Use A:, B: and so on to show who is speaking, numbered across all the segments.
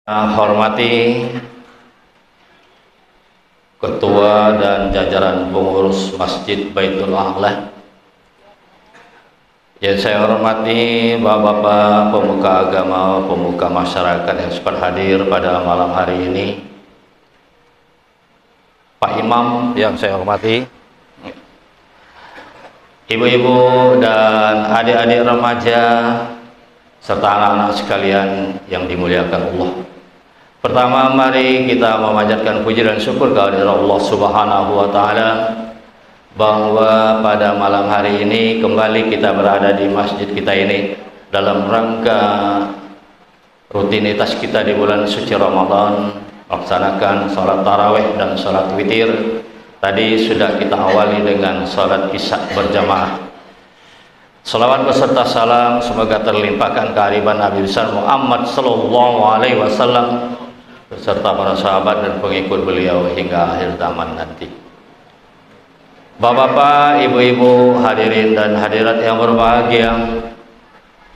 A: Hormati Ketua dan jajaran pengurus Masjid Baitul A'la, yang saya hormati Bapak-bapak pemuka agama, pemuka masyarakat yang sempat hadir pada malam hari ini, Pak Imam yang saya hormati, ibu-ibu dan adik-adik remaja, serta anak-anak sekalian yang dimuliakan Allah. Pertama, mari kita memanjatkan puji dan syukur kehadirat Allah Subhanahu wa Ta'ala, bahwa pada malam hari ini kembali kita berada di masjid kita ini dalam rangka rutinitas kita di bulan suci Ramadan, laksanakan sholat tarawih dan sholat witir. Tadi sudah kita awali dengan sholat isya berjamaah. Salawat beserta salam semoga terlimpahkan kehadiran Nabi besar Muhammad Sallallahu Alaihi Wasallam beserta para sahabat dan pengikut beliau hingga akhir zaman nanti. Bapak-bapak, ibu-ibu, hadirin dan hadirat yang berbahagia,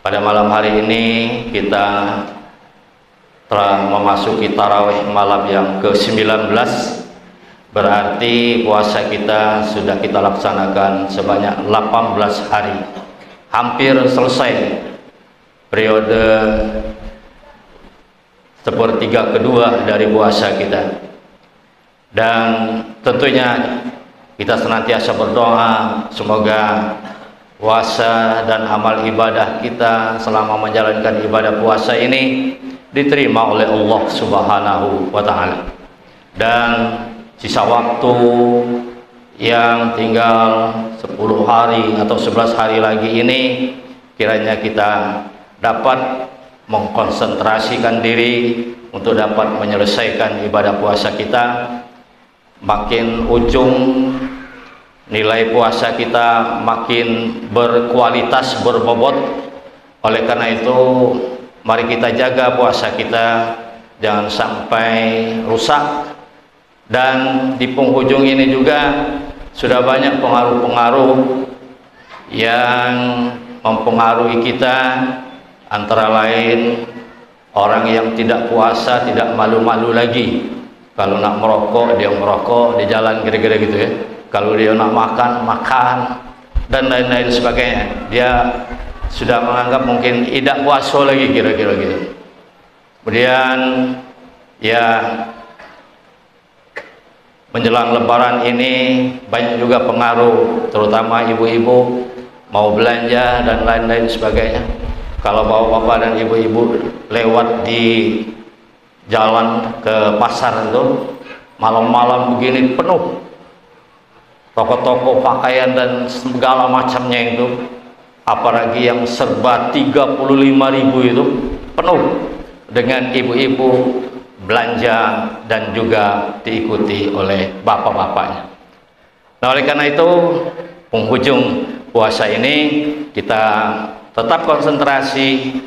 A: pada malam hari ini kita telah memasuki tarawih malam yang ke-19. Berarti puasa kita sudah kita laksanakan sebanyak 18 hari. Hampir selesai periode sepertiga kedua dari puasa kita. Dan tentunya kita senantiasa berdoa semoga puasa dan amal ibadah kita selama menjalankan ibadah puasa ini diterima oleh Allah Subhanahu wa Ta'ala. Dan sisa waktu yang tinggal 10 hari atau 11 hari lagi ini, kiranya kita dapat mengkonsentrasikan diri untuk dapat menyelesaikan ibadah puasa kita. Makin ujung nilai puasa kita makin berkualitas, berbobot. Oleh karena itu mari kita jaga puasa kita jangan sampai rusak. Dan di penghujung ini juga sudah banyak pengaruh-pengaruh yang mempengaruhi kita, antara lain orang yang tidak puasa tidak malu-malu lagi. Kalau nak merokok dia merokok di jalan, kira-kira gitu ya. Kalau dia nak makan, makan, dan lain-lain sebagainya. Dia sudah menganggap mungkin tidak puasa lagi, kira-kira gitu. Kemudian ya menjelang lebaran ini banyak juga pengaruh, terutama ibu-ibu mau belanja dan lain-lain sebagainya. Kalau bapak-bapak dan ibu-ibu lewat di jalan ke pasar itu malam-malam begini penuh toko-toko pakaian dan segala macamnya itu, apalagi yang serba 35.000 itu penuh dengan ibu-ibu belanja dan juga diikuti oleh bapak-bapaknya. Nah, oleh karena itu penghujung puasa ini kita tetap konsentrasi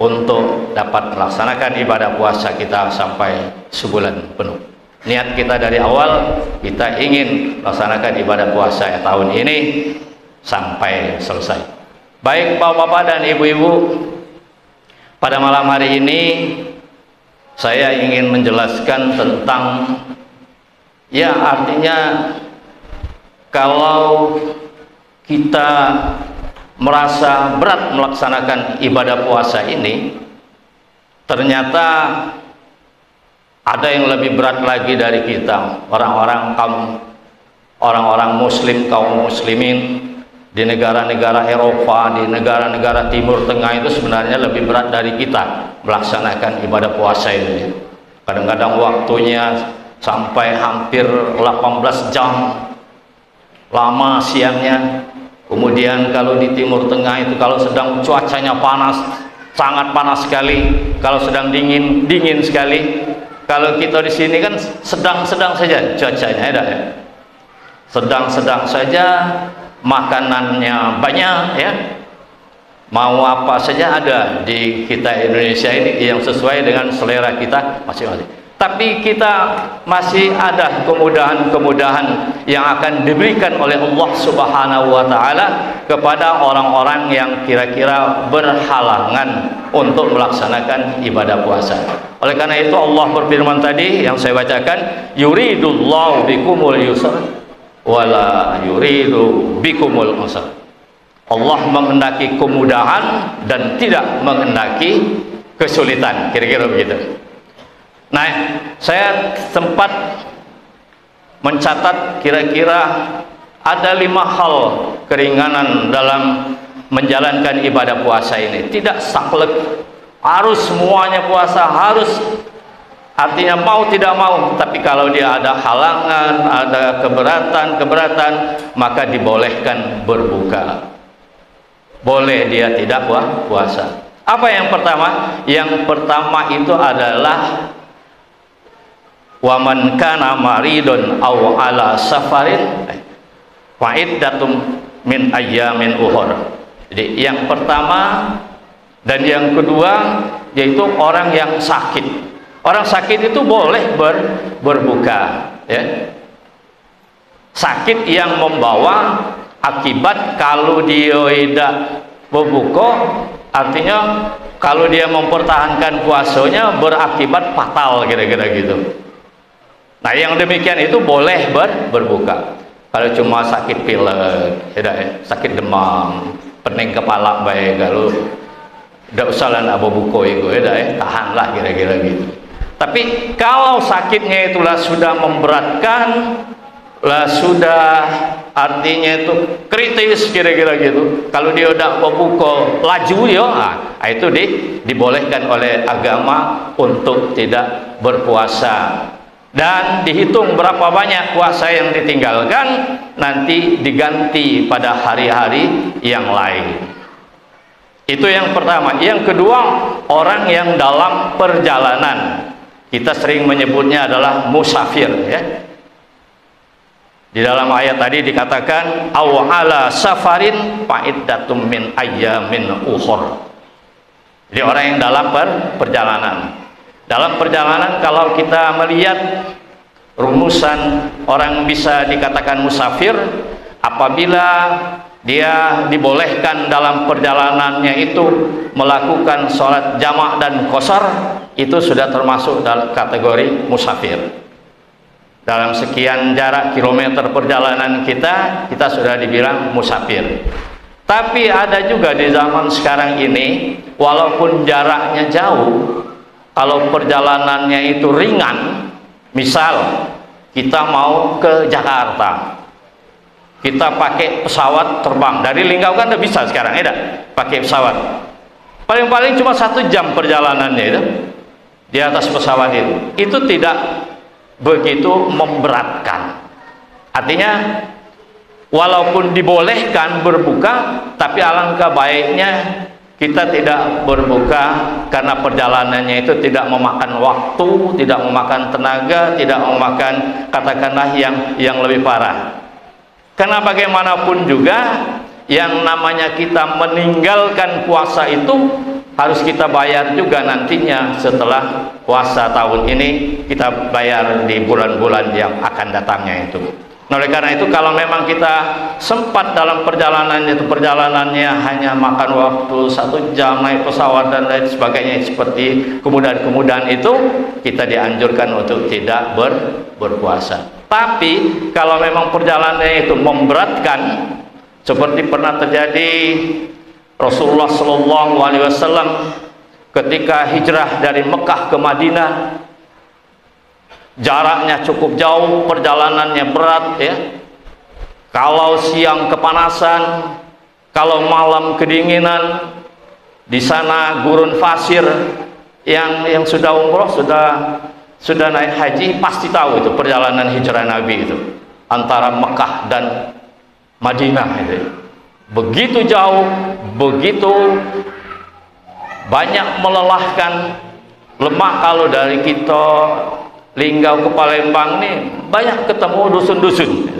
A: untuk dapat melaksanakan ibadah puasa kita sampai sebulan penuh. Niat kita dari awal, kita ingin melaksanakan ibadah puasa tahun ini sampai selesai. Baik bapak-bapak dan ibu-ibu, pada malam hari ini saya ingin menjelaskan tentang, ya artinya kalau kita merasa berat melaksanakan ibadah puasa ini, ternyata ada yang lebih berat lagi dari kita, orang-orang muslim, kaum muslimin di negara-negara Eropa, di negara-negara Timur Tengah itu sebenarnya lebih berat dari kita melaksanakan ibadah puasa ini. Kadang-kadang waktunya sampai hampir 18 jam, lama siangnya. Kemudian kalau di Timur Tengah itu kalau sedang cuacanya panas, sangat panas sekali. Kalau sedang dingin, dingin sekali. Kalau kita di sini kan sedang-sedang saja cuacanya, ya. Sedang-sedang saja, makanannya banyak, ya. Mau apa saja ada di kita Indonesia ini yang sesuai dengan selera kita masing-masing. tapi kita masih ada kemudahan-kemudahan yang akan diberikan oleh Allah Subhanahu wa Ta'ala kepada orang-orang yang kira-kira berhalangan untuk melaksanakan ibadah puasa. Oleh karena itu Allah berfirman tadi yang saya bacakan, yuridullahu bikumul yusra wala yuridu bikumul usra. Allah menghendaki kemudahan dan tidak menghendaki kesulitan, kira-kira begitu. Nah, saya sempat mencatat kira-kira ada 5 hal keringanan dalam menjalankan ibadah puasa ini. Tidak saklek, harus semuanya puasa, harus, artinya mau tidak mau. Tapi kalau dia ada halangan, ada keberatan, maka dibolehkan berbuka. Boleh dia tidak puasa. Apa yang pertama? Yang pertama itu adalah wa man kana maridun aw ala safarin fa iddatum min ayyamin ukhra. Jadi yang pertama dan yang kedua yaitu orang yang sakit. Orang sakit itu boleh berbuka, ya. Sakit yang membawa akibat kalau dia tidak berbuka, artinya kalau dia mempertahankan puasanya berakibat fatal, kira-kira gitu. Nah, yang demikian itu boleh berbuka. Kalau cuma sakit pilek, sakit demam, pening kepala baik, kalau tidak usah lah buka itu, tahanlah, kira-kira gitu. Tapi kalau sakitnya itulah sudah memberatkan, lah sudah artinya itu kritis, kira-kira gitu. Kalau dia udah membuka laju ya, itu dibolehkan oleh agama untuk tidak berpuasa. Dan dihitung berapa banyak puasa yang ditinggalkan, nanti diganti pada hari-hari yang lain. Itu yang pertama. Yang kedua, orang yang dalam perjalanan, kita sering menyebutnya adalah musafir, ya. Di dalam ayat tadi dikatakan aw ala safarin fa'iddatum min ayyamin ukhra. Jadi orang yang dalam perjalanan. Dalam perjalanan kalau kita melihat rumusan orang bisa dikatakan musafir apabila dia dibolehkan dalam perjalanannya itu melakukan sholat jamak dan qashar, itu sudah termasuk dalam kategori musafir. Dalam sekian jarak kilometer perjalanan kita sudah dibilang musafir. Tapi ada juga di zaman sekarang ini, walaupun jaraknya jauh, kalau perjalanannya itu ringan, misal kita mau ke Jakarta, kita pakai pesawat terbang dari Linggau, kan udah bisa sekarang, pakai pesawat. Paling-paling cuma 1 jam perjalanannya itu di atas pesawat itu tidak begitu memberatkan. Artinya walaupun dibolehkan berbuka, tapi alangkah baiknya kita tidak berbuka karena perjalanannya itu tidak memakan waktu, tidak memakan tenaga, tidak memakan katakanlah yang lebih parah. Karena bagaimanapun juga yang namanya kita meninggalkan puasa itu harus kita bayar juga nantinya setelah puasa tahun ini, kita bayar di bulan-bulan yang akan datangnya itu. Nah, oleh karena itu kalau memang kita sempat dalam perjalanannya itu perjalanannya hanya makan waktu 1 jam naik pesawat dan lain sebagainya seperti kemudahan-kemudahan itu, kita dianjurkan untuk tidak berpuasa. Tapi kalau memang perjalanannya itu memberatkan, seperti pernah terjadi Rasulullah Shallallahu Alaihi Wasallam ketika hijrah dari Mekah ke Madinah. Jaraknya cukup jauh, perjalanannya berat, ya. Kalau siang kepanasan, kalau malam kedinginan. Di sana gurun pasir, yang sudah umroh, sudah naik haji pasti tahu itu perjalanan hijrah Nabi itu antara Mekah dan Madinah itu. Begitu jauh, begitu banyak melelahkan. Lemak kalau dari kita Linggau ke Palembang nih banyak ketemu dusun-dusun.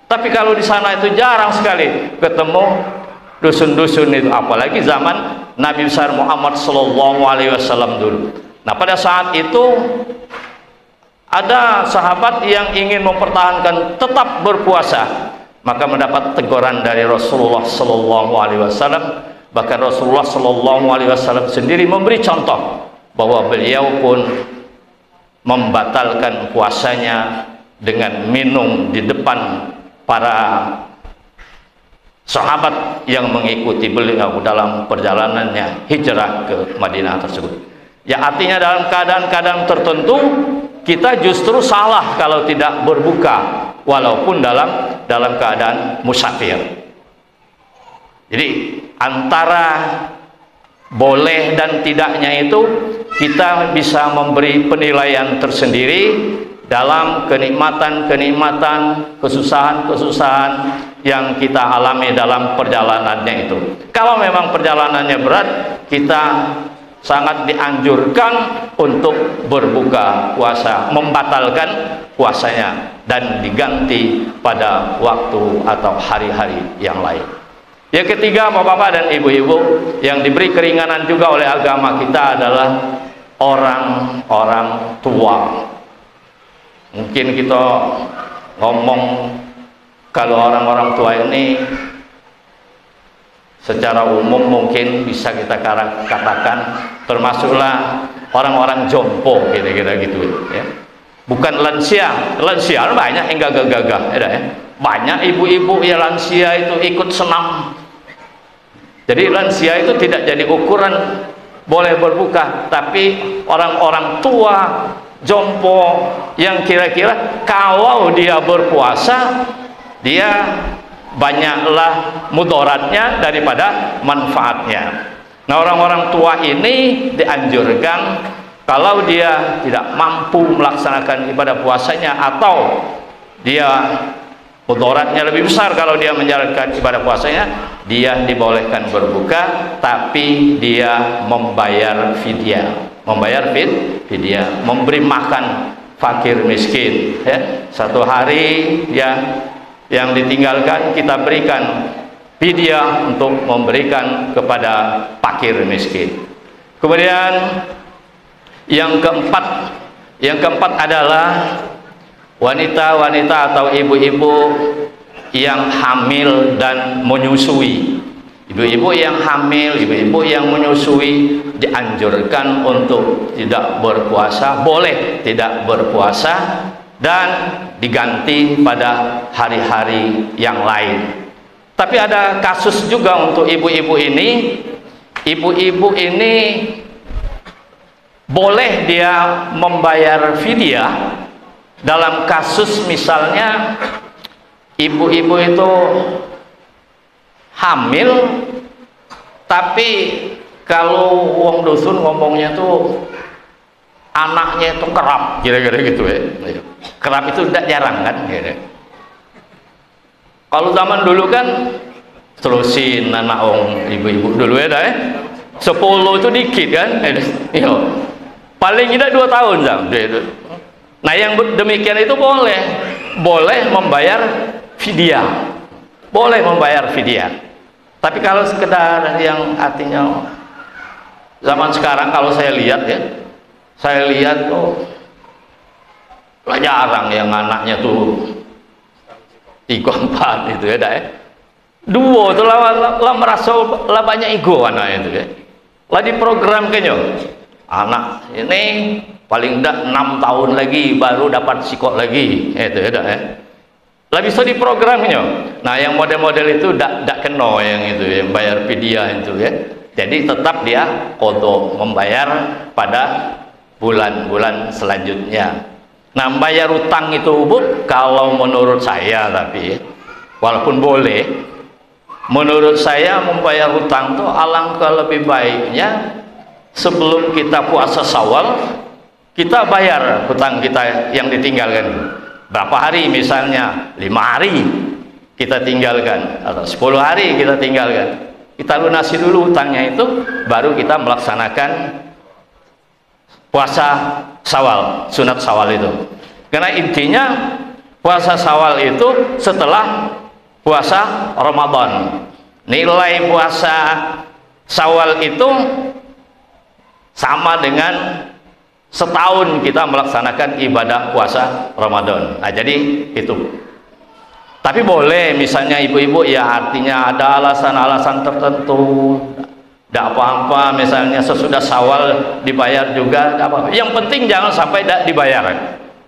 A: Tapi kalau di sana itu jarang sekali ketemu dusun-dusun itu, apalagi zaman Nabi besar Muhammad Sallallahu Alaihi Wasallam dulu. Nah, pada saat itu Ada sahabat yang ingin mempertahankan tetap berpuasa, maka mendapat teguran dari Rasulullah Sallallahu Alaihi Wasallam. Bahkan Rasulullah Sallallahu Alaihi Wasallam sendiri memberi contoh bahwa beliau pun membatalkan puasanya dengan minum di depan para sahabat yang mengikuti beliau dalam perjalanannya hijrah ke Madinah tersebut. Ya, artinya dalam keadaan-keadaan tertentu kita justru salah kalau tidak berbuka walaupun dalam keadaan musafir. Jadi antara boleh dan tidaknya itu kita bisa memberi penilaian tersendiri dalam kenikmatan-kenikmatan, kesusahan-kesusahan yang kita alami dalam perjalanannya itu. Kalau memang perjalanannya berat, kita sangat dianjurkan untuk berbuka puasa, membatalkan puasanya dan diganti pada waktu atau hari-hari yang lain. Yang ketiga, bapak-bapak dan ibu-ibu, yang diberi keringanan juga oleh agama kita adalah orang-orang tua. Mungkin kita ngomong kalau orang-orang tua ini secara umum mungkin bisa kita katakan termasuklah orang-orang jompo, kira-kira gitu ya. Bukan lansia, lansia banyak yang gagah-gagah ya. Banyak ibu-ibu yang lansia itu ikut senam. Jadi lansia itu tidak jadi ukuran boleh berbuka, tapi orang-orang tua jompo yang kira-kira kalau dia berpuasa dia banyaklah mudaratnya daripada manfaatnya. Nah, orang-orang tua ini dianjurkan kalau dia tidak mampu melaksanakan ibadah puasanya atau dia mudaratnya lebih besar kalau dia menjalankan ibadah puasanya, dia dibolehkan berbuka, tapi dia membayar fidyah. Membayar fidyah, memberi makan fakir miskin ya. Satu hari ya yang ditinggalkan kita berikan fidyah untuk memberikan kepada fakir miskin. Kemudian yang keempat adalah wanita-wanita atau ibu-ibu yang hamil dan menyusui. Ibu-ibu yang hamil, ibu-ibu yang menyusui dianjurkan untuk tidak berpuasa, boleh tidak berpuasa dan diganti pada hari-hari yang lain. Tapi ada kasus juga untuk ibu-ibu ini. Ibu-ibu ini boleh dia membayar fidyah dalam kasus misalnya ibu-ibu itu hamil, tapi kalau wong dusun ngomongnya tuh anaknya itu kerap, kira-kira gitu ya. Kerap itu tidak jarang kan, kira. Kalau zaman dulu kan terusin anak wong ibu-ibu dulu ya, 10 itu dikit kan, paling tidak 2 tahun jam. Nah, yang demikian itu boleh membayar fidyah, boleh membayar fidyah. Tapi kalau sekedar yang artinya zaman sekarang kalau saya lihat tuh jarang yang anaknya tuh 3-4 itu ya, dua tuh lah merasa lah banyak ego anak itu ya. Lah di program kayaknya anak ini paling tidak 6 tahun lagi baru dapat psikot lagi itu ya, lah bisa diprogramnya. Nah, yang model-model itu tidak kena yang itu yang bayar fidyah itu ya. Jadi tetap dia qadha membayar pada bulan-bulan selanjutnya. Nah, bayar utang itu kalau menurut saya, tapi walaupun boleh, menurut saya membayar utang itu alangkah lebih baiknya sebelum kita puasa Syawal kita bayar hutang kita yang ditinggalkan. Berapa hari misalnya 5 hari kita tinggalkan atau 10 hari kita tinggalkan, kita lunasi dulu hutangnya itu, baru kita melaksanakan puasa Syawal, sunat Syawal itu. Karena intinya puasa Syawal itu setelah puasa Ramadan. Nilai puasa Syawal itu sama dengan setahun kita melaksanakan ibadah puasa Ramadan. Nah, jadi itu. Tapi boleh misalnya ibu-ibu ya artinya ada alasan-alasan tertentu, tidak apa-apa, misalnya sesudah Syawal dibayar juga, tidak apa-apa. Yang penting jangan sampai tidak dibayar.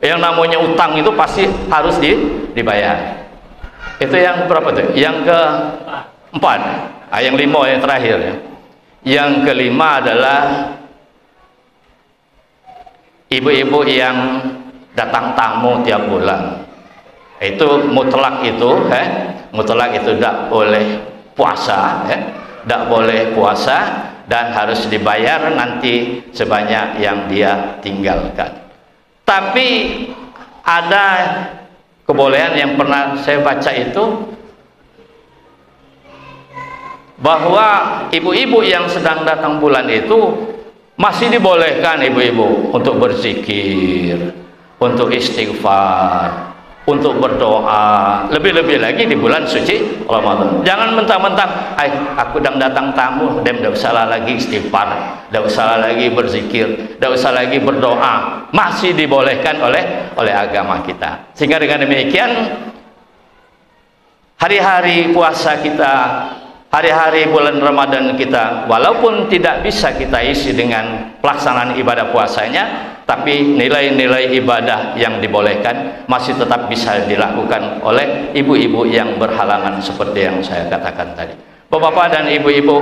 A: Yang namanya utang itu pasti harus dibayar. Itu yang berapa tuh? Yang keempat. Yang lima yang terakhir ya. Yang kelima adalah ibu-ibu yang datang tamu tiap bulan. Itu mutlak itu, mutlak itu tidak boleh puasa, tidak boleh puasa dan harus dibayar nanti sebanyak yang dia tinggalkan. Tapi ada kebolehan yang pernah saya baca itu, bahwa ibu-ibu yang sedang datang bulan itu masih dibolehkan ibu-ibu untuk berzikir, untuk istighfar, untuk berdoa, lebih-lebih lagi di bulan suci Ramadan. Jangan mentang-mentang, aku sedang datang tamu, dan tidak usah lagi istighfar, tidak usah lagi berzikir, tidak usah lagi berdoa. Masih dibolehkan oleh agama kita. Sehingga dengan demikian hari-hari puasa kita, hari-hari bulan Ramadan kita, walaupun tidak bisa kita isi dengan pelaksanaan ibadah puasanya, tapi nilai-nilai ibadah yang dibolehkan masih tetap bisa dilakukan oleh ibu-ibu yang berhalangan seperti yang saya katakan tadi. Bapak-bapak dan ibu-ibu,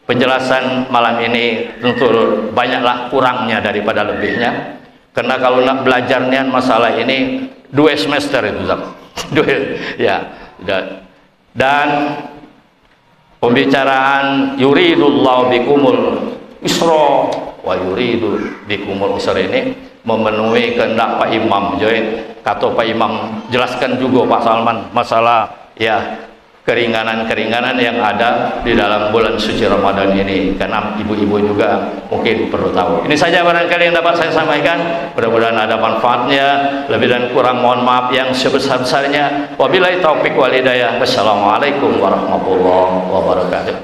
A: penjelasan malam ini tentu banyaklah kurangnya daripada lebihnya, karena kalau nak belajarnya masalah ini 2 semester itu ya. Dan pembicaraan yuridullahu bikumul isra wa yuridu bikumul usra ini memenuhi kehendak Pak Imam. Jadi kata Pak Imam, jelaskan juga Pak Salman masalah ya keringanan-keringanan yang ada di dalam bulan suci Ramadan ini, karena ibu-ibu juga mungkin perlu tahu. Ini saja barangkali yang dapat saya sampaikan, mudah-mudahan ada manfaatnya. Lebih dan kurang mohon maaf yang sebesar-besarnya. Wabillahi taufik wal hidayah. Wassalamualaikum warahmatullahi wabarakatuh.